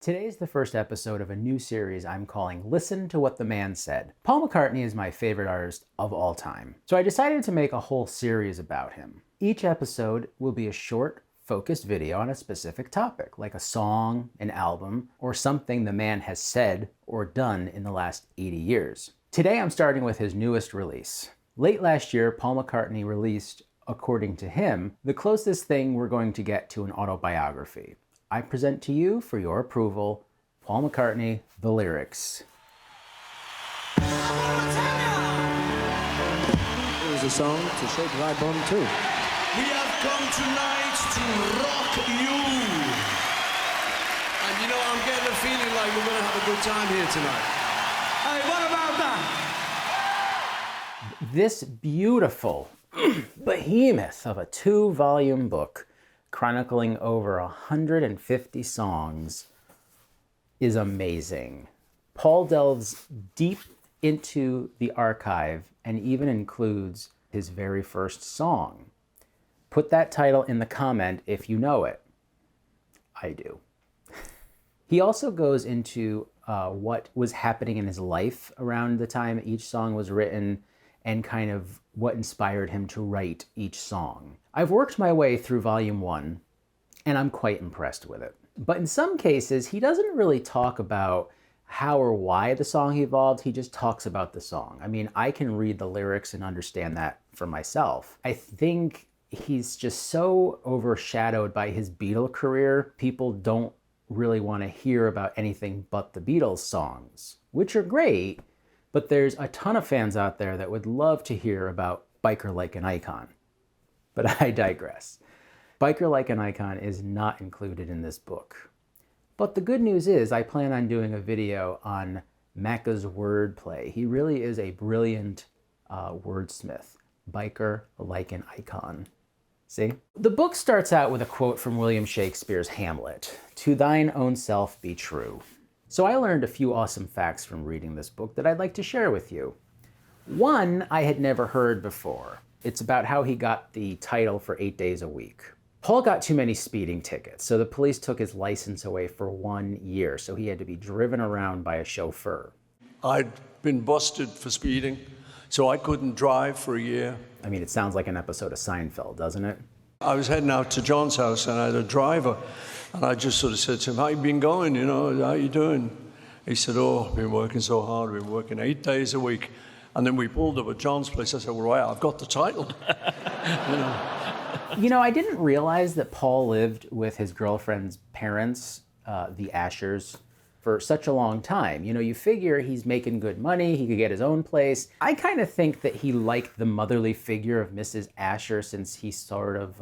Today is the first episode of a new series I'm calling Listen to What the Man Said. Paul McCartney is my favorite artist of all time, so I decided to make a whole series about him. Each episode will be a short, focused video on a specific topic, like a song, an album, or something the man has said or done in the last 80 years. Today I'm starting with his newest release. Late last year, Paul McCartney released, according to him, the closest thing we're going to get to an autobiography. I present to you, for your approval, Paul McCartney, The Lyrics. It was a song to shake thy bum too. We have come tonight to rock you. And you know, I'm getting a feeling like we're going to have a good time here tonight. Hey, what about that? This beautiful behemoth of a 2-volume book chronicling over 150 songs is amazing. Paul delves deep into the archive and even includes his very first song. Put that title in the comment if you know it. I do. He also goes into what was happening in his life around the time each song was written and kind of what inspired him to write each song. I've worked my way through volume 1, and I'm quite impressed with it. But in some cases, he doesn't really talk about how or why the song evolved, he just talks about the song. I mean, I can read the lyrics and understand that for myself. I think he's just so overshadowed by his Beatle career, people don't really want to hear about anything but the Beatles songs, which are great, but there's a ton of fans out there that would love to hear about Biker Like an Icon. But I digress. Biker Like an Icon is not included in this book. But the good news is I plan on doing a video on Macca's wordplay. He really is a brilliant wordsmith. Biker Like an Icon. See? The book starts out with a quote from William Shakespeare's Hamlet, "To thine own self be true." So I learned a few awesome facts from reading this book that I'd like to share with you. One I had never heard before. It's about how he got the title for 8 days a week. Paul got too many speeding tickets, so the police took his license away for 1 year, so he had to be driven around by a chauffeur. I'd been busted for speeding, so I couldn't drive for a year. I mean, it sounds like an episode of Seinfeld, doesn't it? I was heading out to John's house, and I had a driver, and I just sort of said to him, "How you been going, how you doing?" He said, "Oh, I've been working so hard, I've been working 8 days a week." And then we pulled up at John's place. I said, "Well, right, I've got the title." I didn't realize that Paul lived with his girlfriend's parents, the Ashers, for such a long time. You figure he's making good money, he could get his own place. I kind of think that he liked the motherly figure of Mrs. Asher since he sort of,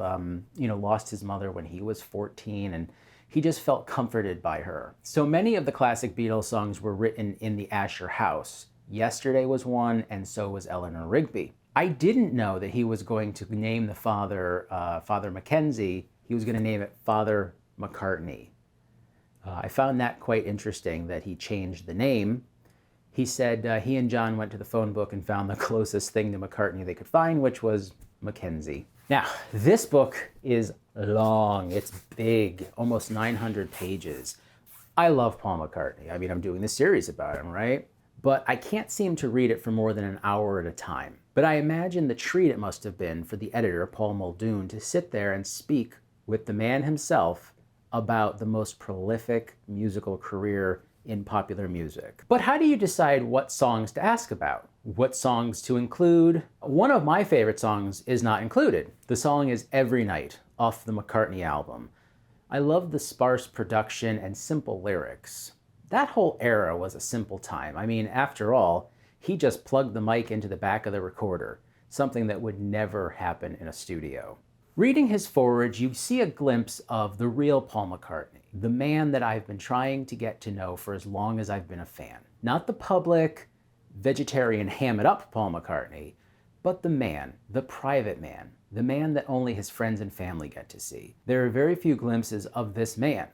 lost his mother when he was 14, and he just felt comforted by her. So many of the classic Beatles songs were written in the Asher house. Yesterday was one, and so was Eleanor Rigby. I didn't know that he was going to name the father, Father Mackenzie, he was going to name it Father McCartney. I found that quite interesting that he changed the name. He said he and John went to the phone book and found the closest thing to McCartney they could find, which was Mackenzie. Now, this book is long, it's big, almost 900 pages. I love Paul McCartney. I mean, I'm doing this series about him, right? But I can't seem to read it for more than an hour at a time. But I imagine the treat it must have been for the editor, Paul Muldoon, to sit there and speak with the man himself about the most prolific musical career in popular music. But how do you decide what songs to ask about? What songs to include? One of my favorite songs is not included. The song is Every Night, off the McCartney album. I love the sparse production and simple lyrics. That whole era was a simple time. I mean, after all, he just plugged the mic into the back of the recorder, something that would never happen in a studio. Reading his foreword, you see a glimpse of the real Paul McCartney, the man that I've been trying to get to know for as long as I've been a fan. Not the public, vegetarian, ham-it-up Paul McCartney, but the man, the private man, the man that only his friends and family get to see. There are very few glimpses of this man,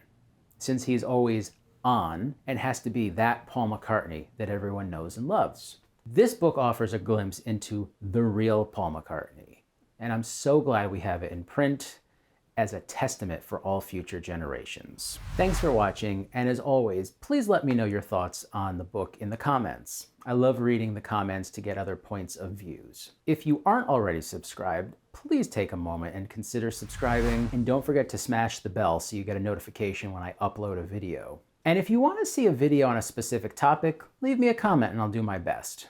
since he's always on and has to be that Paul McCartney that everyone knows and loves. This book offers a glimpse into the real Paul McCartney, and I'm so glad we have it in print as a testament for all future generations. Thanks for watching, and as always, please let me know your thoughts on the book in the comments. I love reading the comments to get other points of views. If you aren't already subscribed, please take a moment and consider subscribing, and don't forget to smash the bell so you get a notification when I upload a video. And if you want to see a video on a specific topic, leave me a comment and I'll do my best.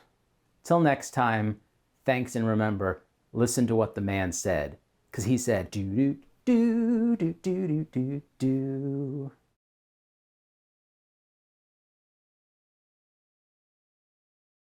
Till next time, thanks, and remember, listen to what the man said, because he said, do do do do do do do.